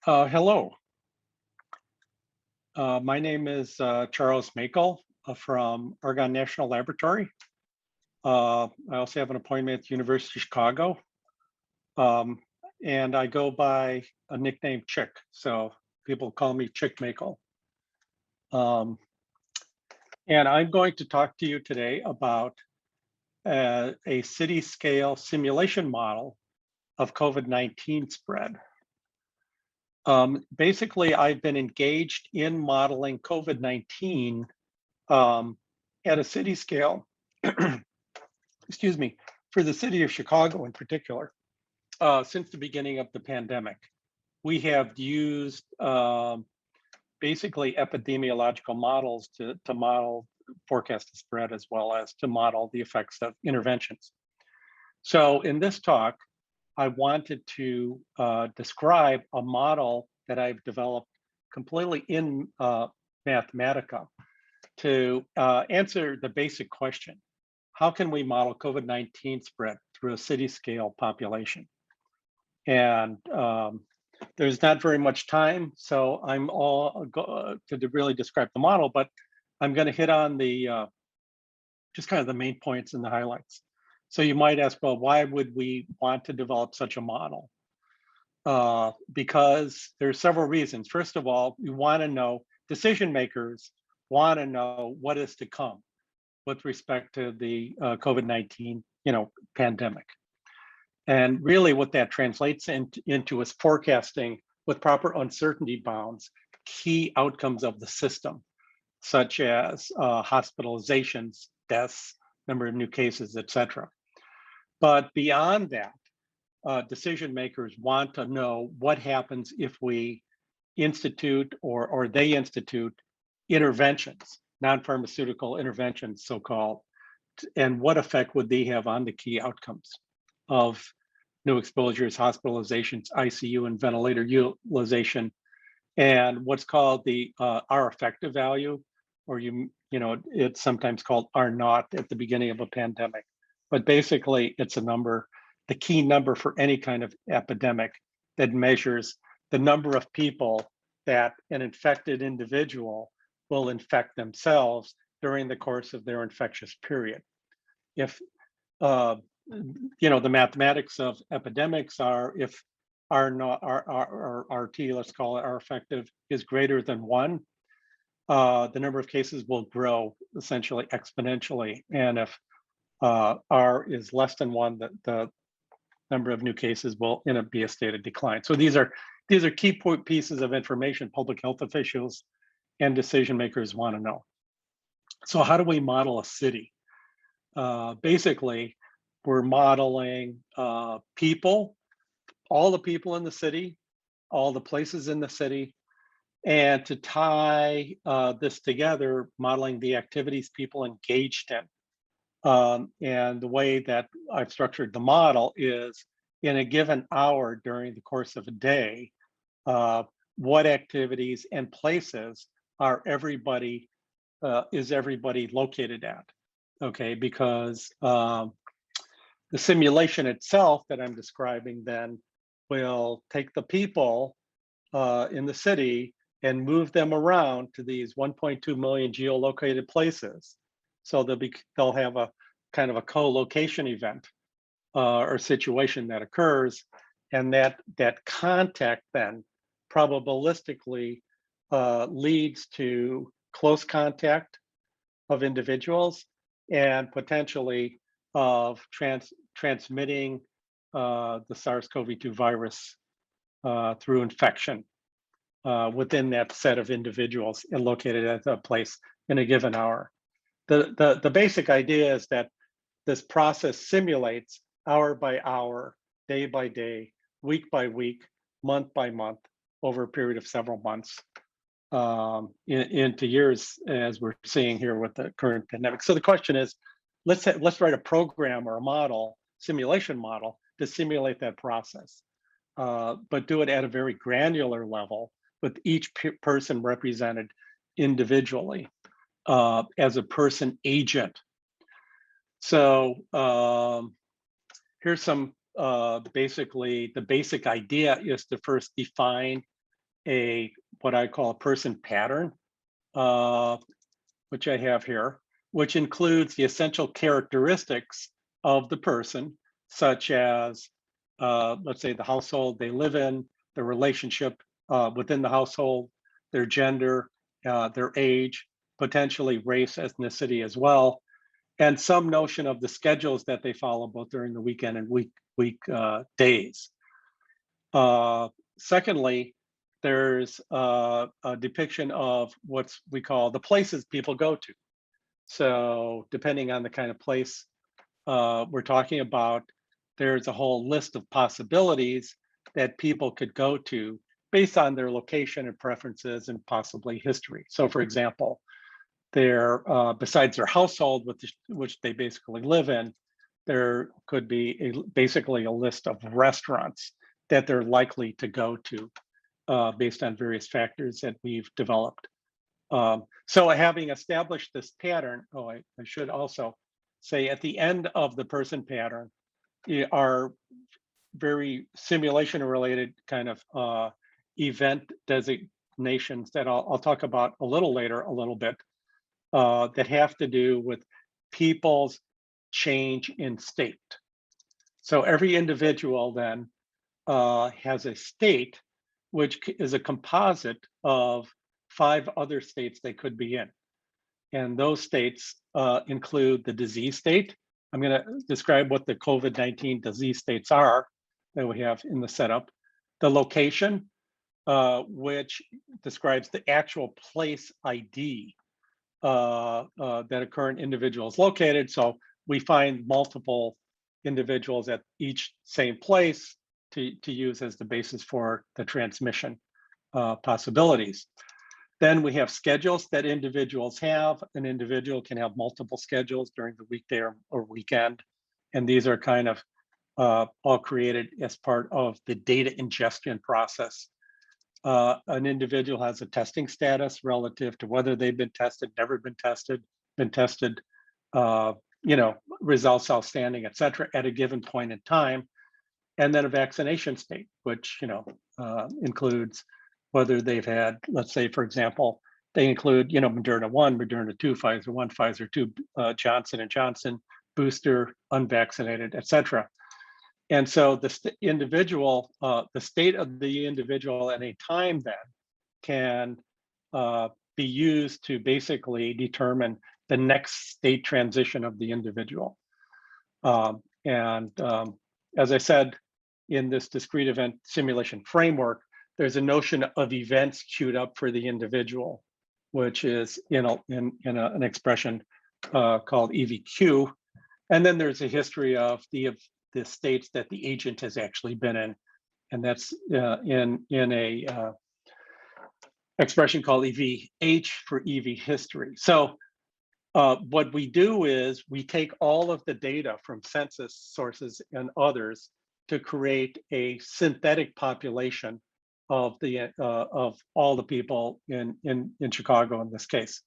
Hello, my name is Charles Makel from Argonne National Laboratory. I also have an appointment at the University of Chicago, um, and I go by a nickname Chick, so people call me Chick Makel. Um, and I'm going to talk to you today about a city scale simulation model of COVID-19 spread. Basically, I've been engaged in modeling COVID-19 at a city scale, excuse me, for the city of Chicago in particular, since the beginning of the pandemic. We have used basically epidemiological models to model forecast spread as well as to model the effects of interventions. So in this talk, I wanted to describe a model that I've developed completely in Mathematica to answer the basic question: how can we model COVID-19 spread through a city scale population? And there's not very much time, so I'm all to really describe the model, but I'm going to hit on the just kind of the main points and the highlights. So you might ask, well, why would we want to develop such a model? Because there's several reasons. First of all, we want to know, decision makers want to know what is to come with respect to the COVID-19, pandemic. And really what that translates into is forecasting with proper uncertainty bounds, key outcomes of the system, such as hospitalizations, deaths, number of new cases, et cetera. But beyond that, decision makers want to know what happens if we institute or they institute interventions, non-pharmaceutical interventions, so-called, and what effect would they have on the key outcomes of new exposures, hospitalizations, ICU and ventilator utilization, and what's called the R effective value, or it's sometimes called R naught at the beginning of a pandemic. But basically, it's a number, the key number for any kind of epidemic that measures the number of people that an infected individual will infect themselves during the course of their infectious period. If the mathematics of epidemics are if R not RT, let's call it R effective, is greater than 1, the number of cases will grow essentially exponentially, and if R is less than 1, the number of new cases will be a state of decline. So these are key pieces of information public health officials and decision makers want to know. So how do we model a city? Basically, we're modeling people, all the people in the city, all the places in the city, and to tie this together, modeling the activities people engaged in. And the way that I've structured the model is in a given hour during the course of a day, what activities and places is everybody located at? Okay, because the simulation itself that I'm describing then will take the people in the city and move them around to these 1.2 million geolocated places. So they'll have a kind of a co-location event or situation that occurs, and that contact then probabilistically leads to close contact of individuals and potentially of transmitting the SARS-CoV-2 virus through infection within that set of individuals and located at a place in a given hour. The basic idea is that this process simulates hour by hour, day by day, week by week, month by month, over a period of several months into years, as we're seeing here with the current pandemic. So the question is, let's write a program or a model, simulation model, to simulate that process, but do it at a very granular level with each person represented individually as a person agent. So here's some basically the basic idea is to first define what I call a person pattern, uh, which I have here, which includes the essential characteristics of the person, such as, let's say, the household they live in, the relationship within the household, their gender, their age, potentially race, ethnicity as well, and some notion of the schedules that they follow both during the weekend and week days. Secondly, there's a depiction of what we call the places people go to. So depending on the kind of place we're talking about, there's a whole list of possibilities that people could go to based on their location and preferences and possibly history. So for example, besides their household, which they basically live in, there could be basically a list of restaurants that they're likely to go to based on various factors that we've developed. So having established this pattern, I should also say at the end of the person pattern are very simulation related kind of event designations that I'll talk about a little later, a little bit, that have to do with people's change in state. So every individual then has a state, which is a composite of 5 other states they could be in. And those states include the disease state. I'm going to describe what the COVID-19 disease states are that we have in the setup. The location, which describes the actual place ID that a current individual is located. So we find multiple individuals at each same place to use as the basis for the transmission possibilities. Then we have schedules that individuals have. An individual can have multiple schedules during the weekday or weekend. And these are kind of all created as part of the data ingestion process. An individual has a testing status relative to whether they've been tested, never been tested, results outstanding, et cetera, at a given point in time. And then a vaccination state, which includes whether they've had, let's say, for example, they include, Moderna 1, Moderna 2, Pfizer 1, Pfizer 2, Johnson & Johnson, booster, unvaccinated, et cetera. And so the state of the individual at a time then can be used to basically determine the next state transition of the individual. As I said, in this discrete event simulation framework, there's a notion of events queued up for the individual, which is in an expression called EVQ. And then there's a history of the states that the agent has actually been in, and that's in a expression called EVH for EV history. So what we do is we take all of the data from census sources and others to create a synthetic population of all the people in Chicago in this case.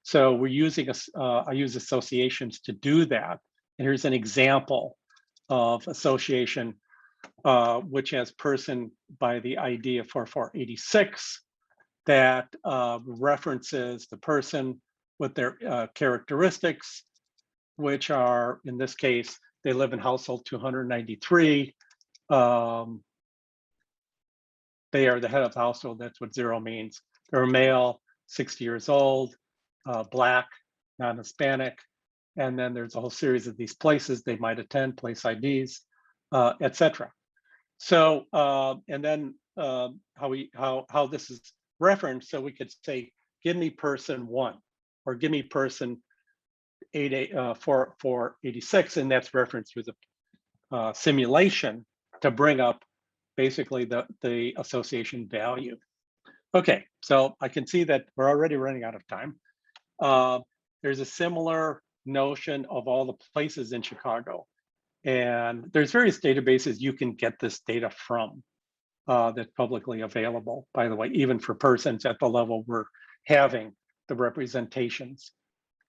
So we're using I use associations to do that. And here's an example of association, which has person by the ID of 4486 that references the person with their characteristics, which are, in this case, they live in household 293. They are the head of the household. That's what 0 means. They're a male, 60 years old, Black, non-Hispanic. And then there's a whole series of these places they might attend, place IDs, et cetera. So, and then how this is referenced, so we could say, give me person 1, or give me person 486, and that's referenced through the simulation to bring up basically the association value. Okay, so I can see that we're already running out of time. There's a similar notion of all the places in Chicago, and there's various databases you can get this data from that's publicly available, by the way, even for persons at the level we're having the representations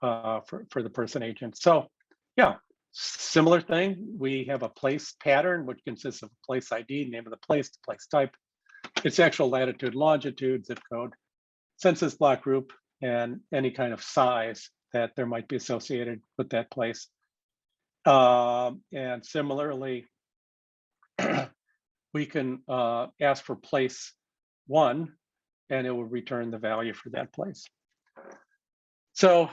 for the person agent. So yeah, similar thing. We have a place pattern, which consists of a place ID, name of the place type, its actual latitude, longitude, zip code, census block group, and any kind of size that there might be associated with that place. And similarly, we can ask for place 1, and it will return the value for that place. So,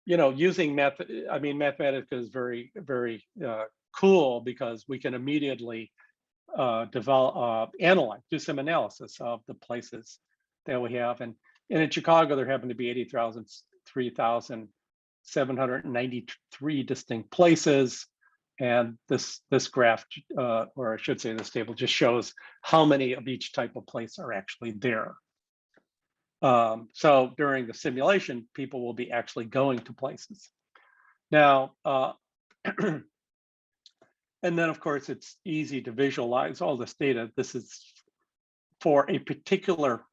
using Mathematica is very, very cool because we can immediately do some analysis of the places that we have. And in Chicago, there happen to be 3,793 distinct places. And this graph, or I should say this table, just shows how many of each type of place are actually there. So during the simulation, people will be actually going to places. Now, and then of course, it's easy to visualize all this data. This is for a particular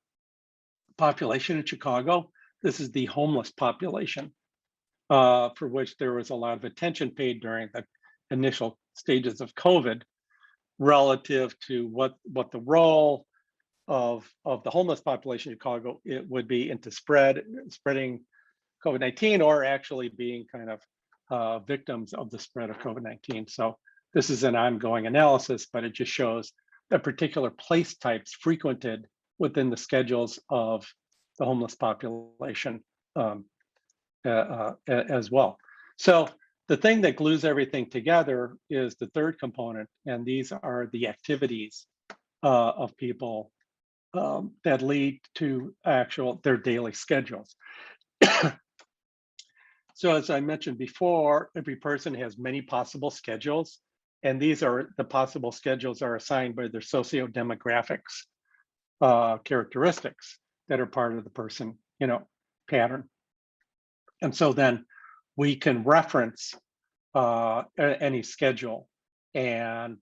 population in Chicago. This is the homeless population, for which there was a lot of attention paid during the initial stages of COVID relative to what the role of the homeless population in Chicago it would be into spreading COVID-19, or actually being kind of victims of the spread of COVID-19. So this is an ongoing analysis, but it just shows the particular place types frequented within the schedules of the homeless population as well. So the thing that glues everything together is the third component, and these are the activities of people that lead to their daily schedules. So as I mentioned before, every person has many possible schedules, and the possible schedules are assigned by their socio-demographics characteristics that are part of the person, pattern. And so then we can reference any schedule, and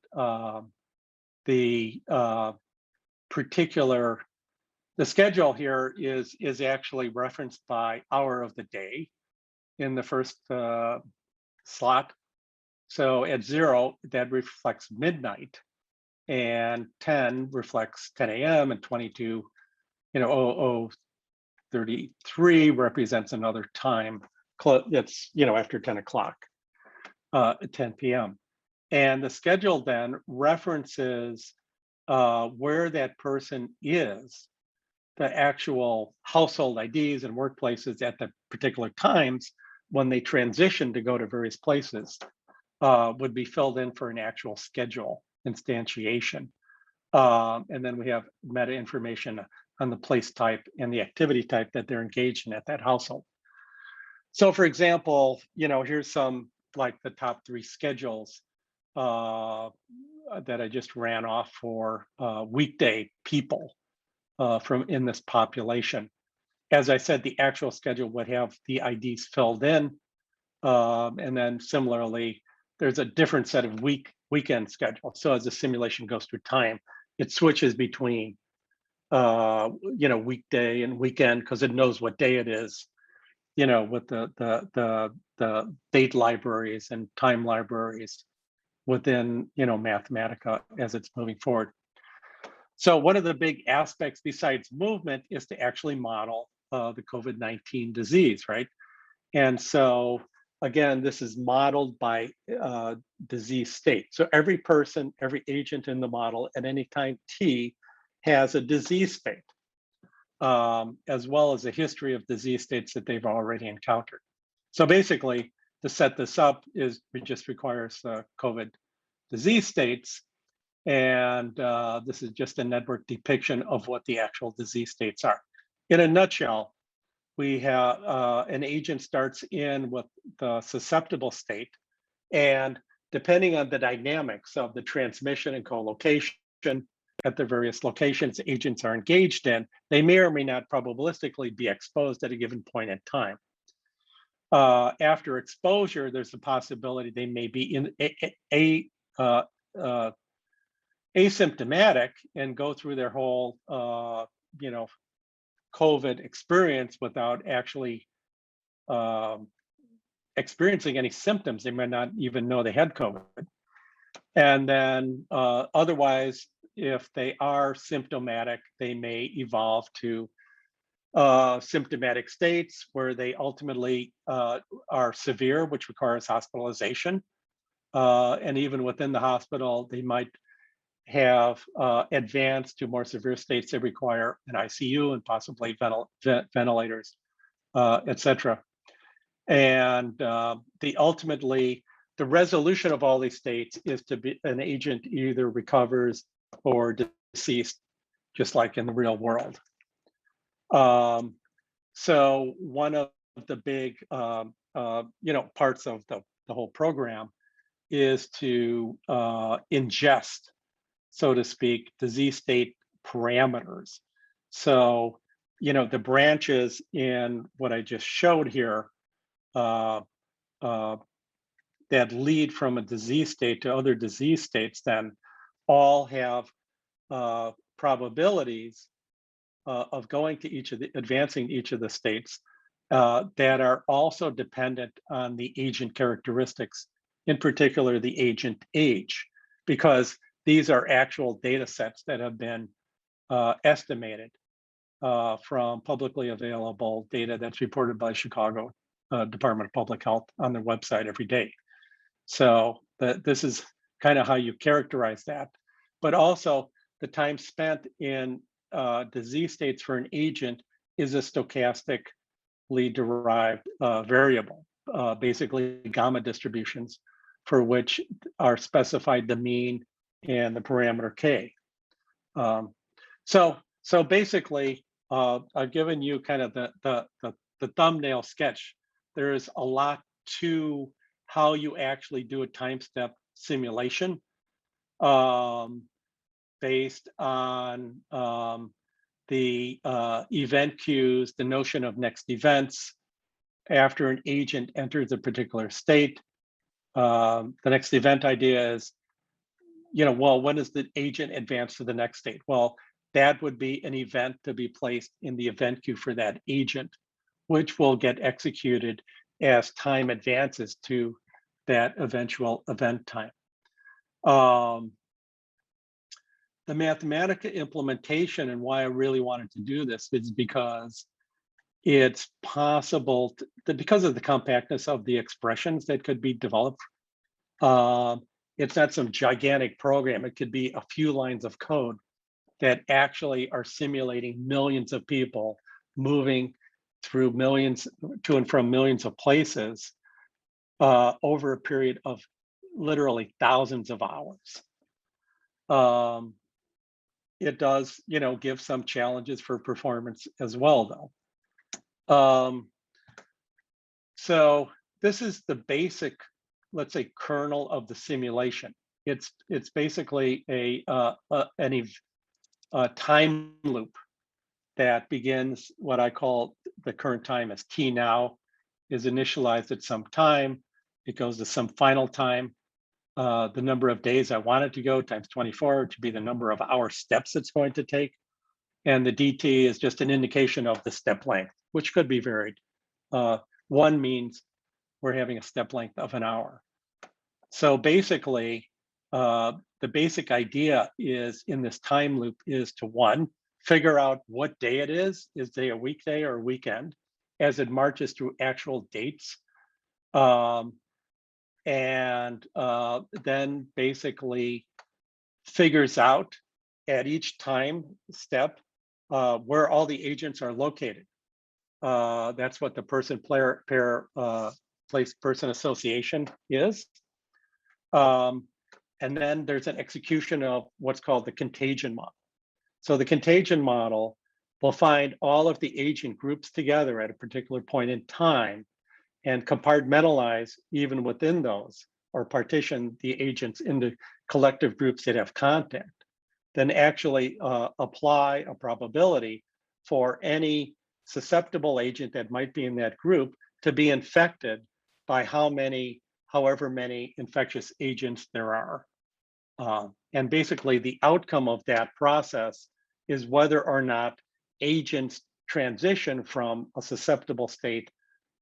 the schedule here is actually referenced by hour of the day in the first slot. So at 0, that reflects midnight, and 10 reflects 10 a.m. and 22, 0033 represents another time that's after 10 o'clock, 10 p.m. And the schedule then references where that person is, the actual household IDs and workplaces at the particular times when they transition to go to various places would be filled in for an actual schedule instantiation. And then we have meta information on the place type and the activity type that they're engaged in at that household. So for example, here's some like the top 3 schedules that I just ran off for weekday people from in this population. As I said, the actual schedule would have the IDs filled in. And then similarly, there's a different set of weekend schedule. So as the simulation goes through time, it switches between weekday and weekend because it knows what day it is, with the date libraries and time libraries within Mathematica as it's moving forward. So one of the big aspects besides movement is to actually model the COVID-19 disease, right? And so again, this is modeled by disease state. So every person, every agent in the model at any time t has a disease state, as well as a history of disease states that they've already encountered. So basically, to set this up it just requires COVID disease states. And this is just a network depiction of what the actual disease states are. In a nutshell, we have an agent starts in with the susceptible state, and depending on the dynamics of the transmission and co-location at the various locations agents are engaged in, they may or may not probabilistically be exposed at a given point in time. After exposure, there's a possibility they may be in asymptomatic and go through their whole COVID experience without actually experiencing any symptoms. They might not even know they had COVID. And then otherwise, if they are symptomatic, they may evolve to symptomatic states where they ultimately are severe, which requires hospitalization. And even within the hospital, they might have advanced to more severe states that require an ICU and possibly ventilators, et cetera. And ultimately, the resolution of all these states is to be an agent either recovers or deceased, just like in the real world. So one of the big parts of the whole program is to ingest, so to speak, disease state parameters. So, the branches in what I just showed here that lead from a disease state to other disease states then all have probabilities of going to advancing each of the states that are also dependent on the agent characteristics, in particular the agent age, because these are actual data sets that have been estimated from publicly available data that's reported by Chicago Department of Public Health on their website every day. So this is kind of how you characterize that. But also the time spent in disease states for an agent is a stochastically derived variable, basically gamma distributions for which are specified the mean and the parameter k. So basically, I've given you kind of the thumbnail sketch. There's a lot to how you actually do a time step simulation based on the event queues, the notion of next events after an agent enters a particular state. The next event idea is, well, when does the agent advance to the next state? Well, that would be an event to be placed in the event queue for that agent, which will get executed as time advances to that eventual event time. The Mathematica implementation, and why I really wanted to do this, is because it's possible, because of the compactness of the expressions that could be developed. It's not some gigantic program. It could be a few lines of code that actually are simulating millions of people moving through millions to and from millions of places over a period of literally thousands of hours. It does, give some challenges for performance as well, though. So this is the basic, let's say, kernel of the simulation. It's basically a time loop that begins what I call the current time as t now, is initialized at some time. It goes to some final time. The number of days I want it to go times 24 to be the number of hour steps it's going to take. And the dt is just an indication of the step length, which could be varied. One means we're having a step length of an hour. So basically, the basic idea is in this time loop is to, one, figure out what day it is day a weekday or a weekend, as it marches through actual dates. And then basically figures out at each time step where all the agents are located. That's what the person-place-person association is. And then there's an execution of what's called the contagion model. So the contagion model will find all of the agent groups together at a particular point in time and compartmentalize even within those, or partition the agents into collective groups that have contact, then actually apply a probability for any susceptible agent that might be in that group to be infected by however many infectious agents there are. And basically the outcome of that process is whether or not agents transition from a susceptible state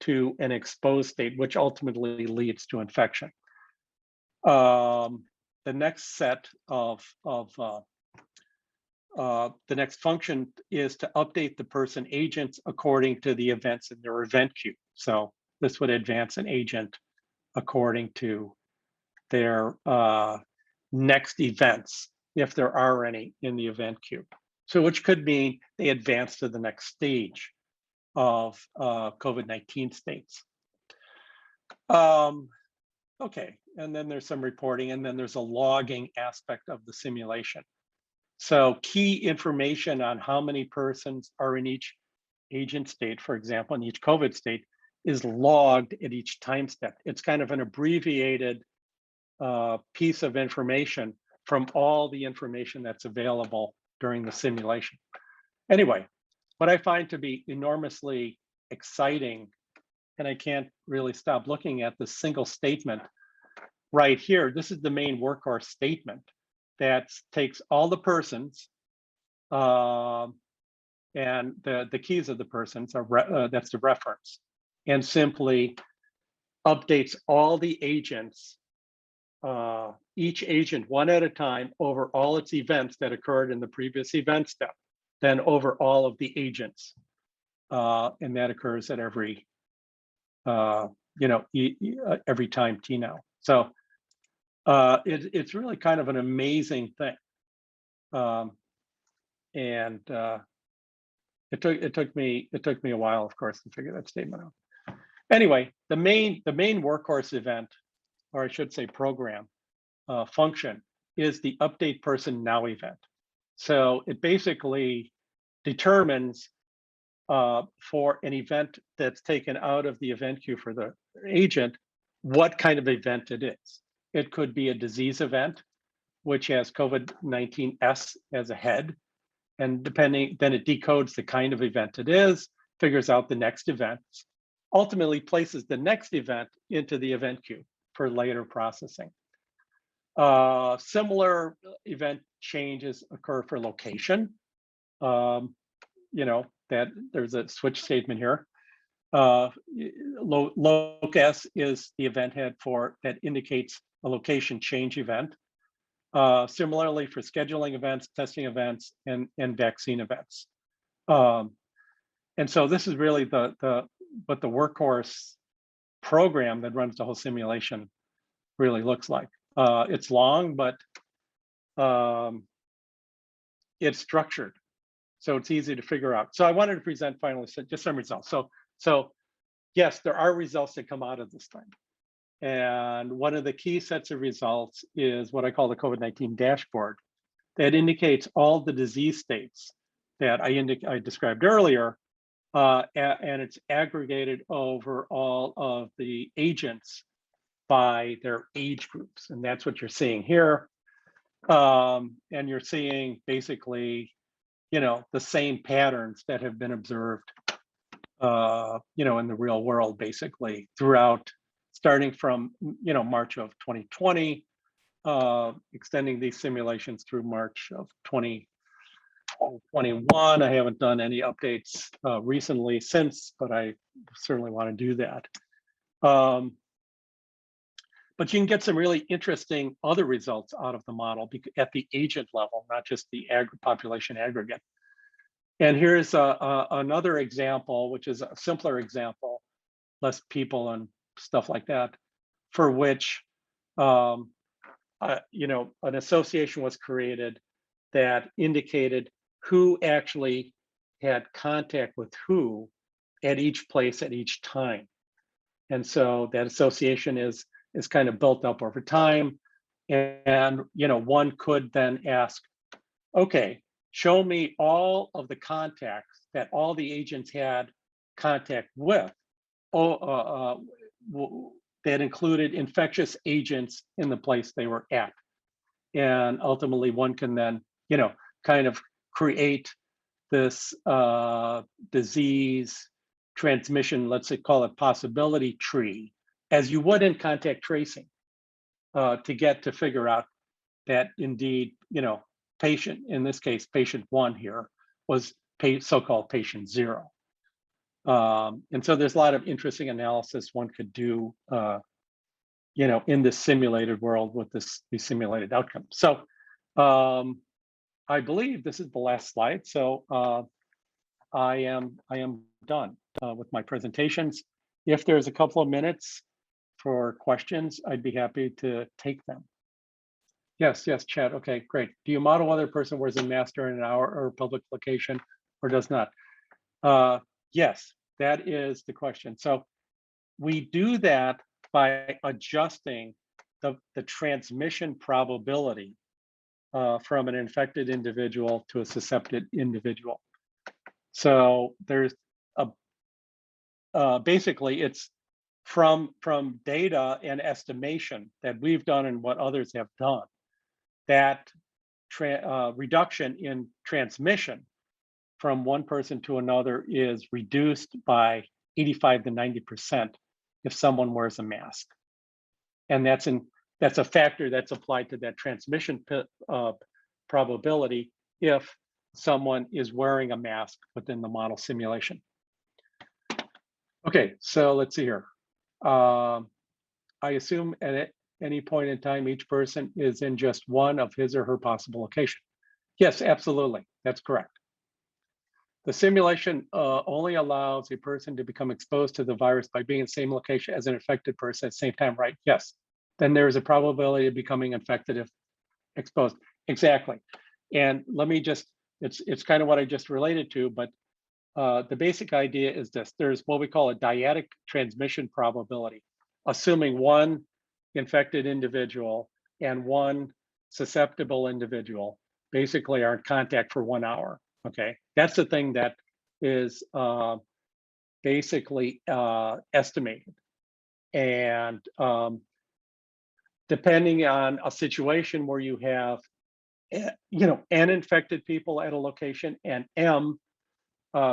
to an exposed state, which ultimately leads to infection. The next set of the next function is to update the person agents according to the events in their event queue. So this would advance an agent according to their next events, if there are any in the event queue. So which could mean they advance to the next stage of COVID-19 states. Okay, and then there's some reporting, and then there's a logging aspect of the simulation. So key information on how many persons are in each agent state, for example, in each COVID state, is logged at each time step. It's kind of an abbreviated piece of information from all the information that's available during the simulation. Anyway, what I find to be enormously exciting, and I can't really stop looking at this single statement right here. This is the main workhorse statement that takes all the persons and the keys of the persons are that's the reference, and simply updates all the agents, each agent one at a time, over all its events that occurred in the previous event step, then over all of the agents, and that occurs at every every time t now. So it's really kind of an amazing thing, and it took me a while, of course, to figure that statement out. Anyway, the main workhorse event, or I should say program, function, is the update person now event. So it basically determines for an event that's taken out of the event queue for the agent, what kind of event it is. It could be a disease event, which has COVID-19 S as a head, and then it decodes the kind of event it is, figures out the next event, ultimately places the next event into the event queue for later processing. Similar event changes occur for location. That there's a switch statement here. Locus is the event head that indicates a location change event. Similarly for scheduling events, testing events, and vaccine events. And so this is really what the workhorse program that runs the whole simulation really looks like. It's long, but it's structured, so it's easy to figure out. So I wanted to present finally just some results. So yes, there are results that come out of this thing. And one of the key sets of results is what I call the COVID-19 dashboard that indicates all the disease states that I described earlier, and it's aggregated over all of the agents by their age groups. And that's what you're seeing here. And you're seeing basically, the same patterns that have been observed, in the real world, basically throughout, starting from, March of 2020, extending these simulations through March of 2021. I haven't done any updates recently since, but I certainly want to do that. But you can get some really interesting other results out of the model at the agent level, not just the population aggregate. And here's another example, which is a simpler example, less people and stuff like that, for which an association was created that indicated who actually had contact with who at each place at each time. And so that association is kind of built up over time. And one could then ask, okay, show me all of the contacts that all the agents had contact with, that included infectious agents in the place they were at. And ultimately one can then, kind of create this disease transmission, let's say, call it possibility tree, as you would in contact tracing, to figure out that indeed, patient, in this case, patient 1 here was so-called patient 0. And so there's a lot of interesting analysis one could do, in this simulated world with these simulated outcomes. So I believe this is the last slide. So I am done with my presentations. If there's a couple of minutes for questions, I'd be happy to take them. Yes, yes, Chad. Okay, great. Do you model whether a person wears a mask during an hour or public location or does not? Yes, that is the question. So we do that by adjusting the transmission probability from an infected individual to a suscepted individual. So there's basically it's from data and estimation that we've done and what others have done, that reduction in transmission from one person to another is reduced by 85 to 90% if someone wears a mask. And that's a factor that's applied to that transmission probability if someone is wearing a mask within the model simulation. Okay, so let's see here. I assume at any point in time, each person is in just one of his or her possible location. Yes, absolutely, that's correct. The simulation only allows a person to become exposed to the virus by being in the same location as an infected person at the same time, right? Yes. Then there is a probability of becoming infected if exposed. Exactly. And let me just, it's kind of what I just related to, but the basic idea is this. There's what we call a dyadic transmission probability, assuming one infected individual and one susceptible individual basically are in contact for 1 hour. Okay, that's the thing that is basically estimated. And depending on a situation where you have, N infected people at a location and M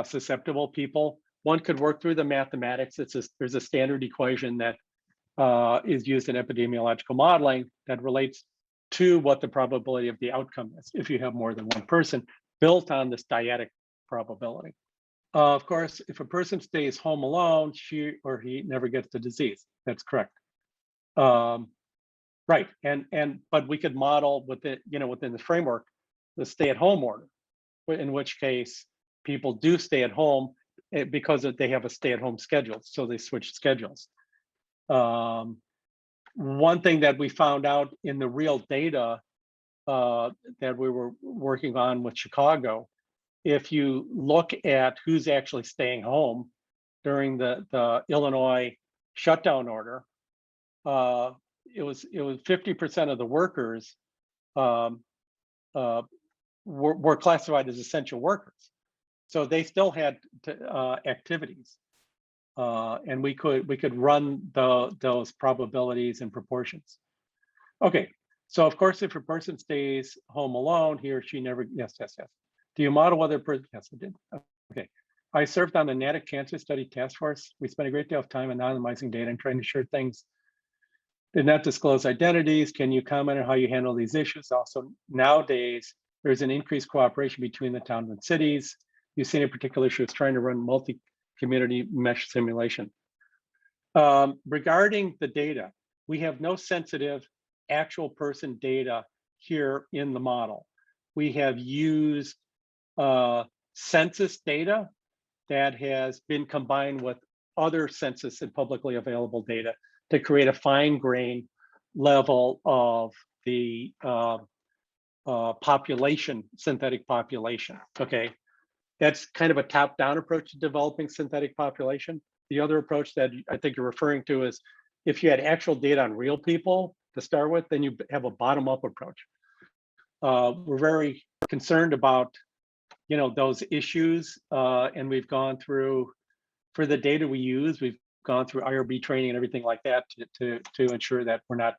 susceptible people, one could work through the mathematics. There's a standard equation that is used in epidemiological modeling that relates to what the probability of the outcome is if you have more than one person, built on this dyadic probability. Of course, if a person stays home alone, she or he never gets the disease. That's correct. Right, but we could model within the framework the stay-at-home order, in which case people do stay at home because they have a stay-at-home schedule, so they switch schedules. One thing that we found out in the real data that we were working on with Chicago, if you look at who's actually staying home during the Illinois shutdown order, it was 50% of the workers were classified as essential workers, so they still had activities, and we could run those probabilities and proportions. Okay, so of course, if a person stays home alone, he or she never. Yes. Do you model whether person? Yes, I did. Okay. I served on the NATIC Cancer Study Task Force. We spent a great deal of time anonymizing data and trying to ensure things did not disclose identities. Can you comment on how you handle these issues? Also, nowadays, there's an increased cooperation between the towns and cities. You've seen a particular issue is trying to run multi-community mesh simulation. Regarding the data, we have no sensitive actual person data here in the model. We have used census data that has been combined with other census and publicly available data to create a fine grain level of the population, synthetic population. Okay, that's kind of a top-down approach to developing synthetic population. The other approach that I think you're referring to is if you had actual data on real people to start with, then you have a bottom-up approach. We're very concerned about those issues, and we've gone through, for the data we use, we've gone through IRB training and everything like that to ensure that we're not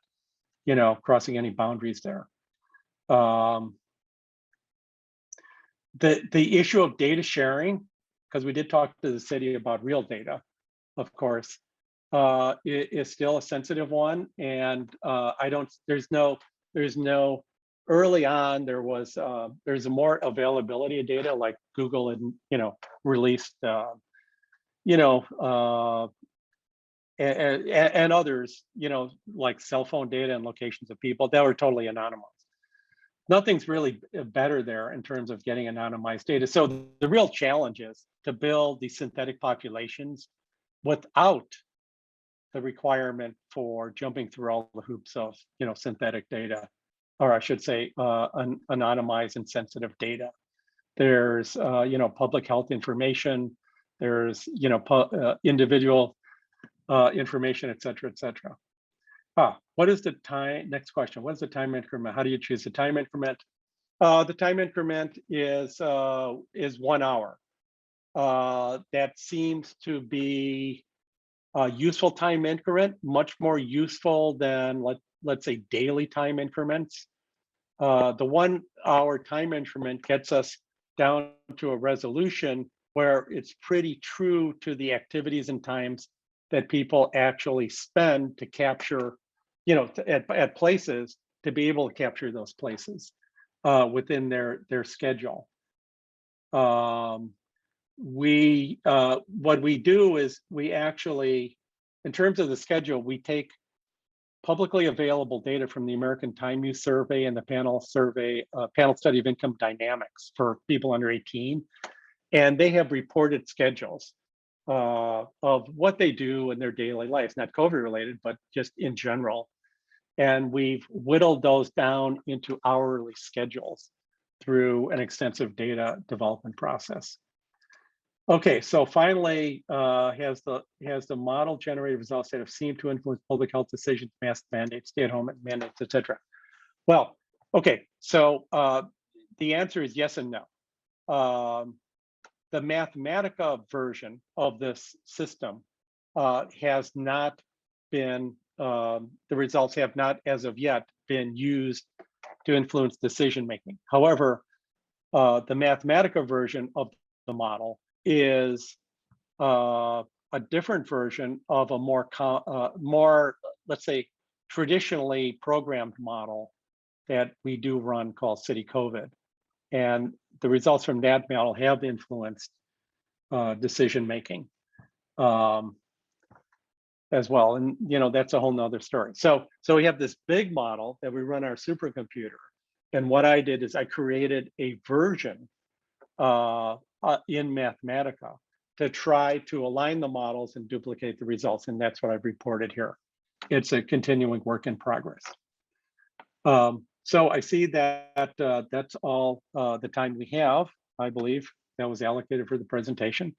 crossing any boundaries there. The issue of data sharing, because we did talk to the city about real data, of course, is still a sensitive one, and there's no early on there's more availability of data, like Google had released and others like cell phone data and locations of people that were totally anonymous. nothing's really better there in terms of getting anonymized data. So the real challenge is to build these synthetic populations without the requirement for jumping through all the hoops of, synthetic data, or I should say, anonymized and sensitive data. There's, public health information. There's, individual information, et cetera, et cetera. What is the time? Next question. What is the time increment? How do you choose the time increment? The time increment is 1 hour. That seems to be a useful time increment, much more useful than let's say daily time increments. The 1 hour time increment gets us down to a resolution where it's pretty true to the activities and times that people actually spend to capture, at places, to be able to capture those places within their schedule. What we do is we actually, in terms of the schedule, we take publicly available data from the American Time Use Survey and the panel study of income dynamics for people under 18. And they have reported schedules of what they do in their daily lives, not COVID related, but just in general. And we've whittled those down into hourly schedules through an extensive data development process. Okay, so finally, has the model generated results that have seemed to influence public health decisions, mask mandates, stay-at-home mandates, et cetera? Well, okay, so the answer is yes and no. The Mathematica version of this system has not been, the results have not as of yet been used to influence decision-making. However, the Mathematica version of the model is a different version of a more, let's say, traditionally programmed model that we do run called City COVID. And the results from that model have influenced decision-making as well. And, that's a whole nother story. So we have this big model that we run our supercomputer. And what I did is I created a version in Mathematica to try to align the models and duplicate the results. And that's what I've reported here. It's a continuing work in progress. So I see that that's all the time we have, I believe, that was allocated for the presentation.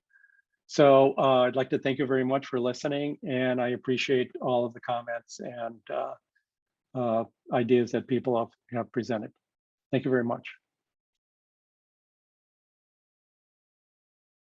So I'd like to thank you very much for listening, and I appreciate all of the comments and ideas that people have presented. Thank you very much.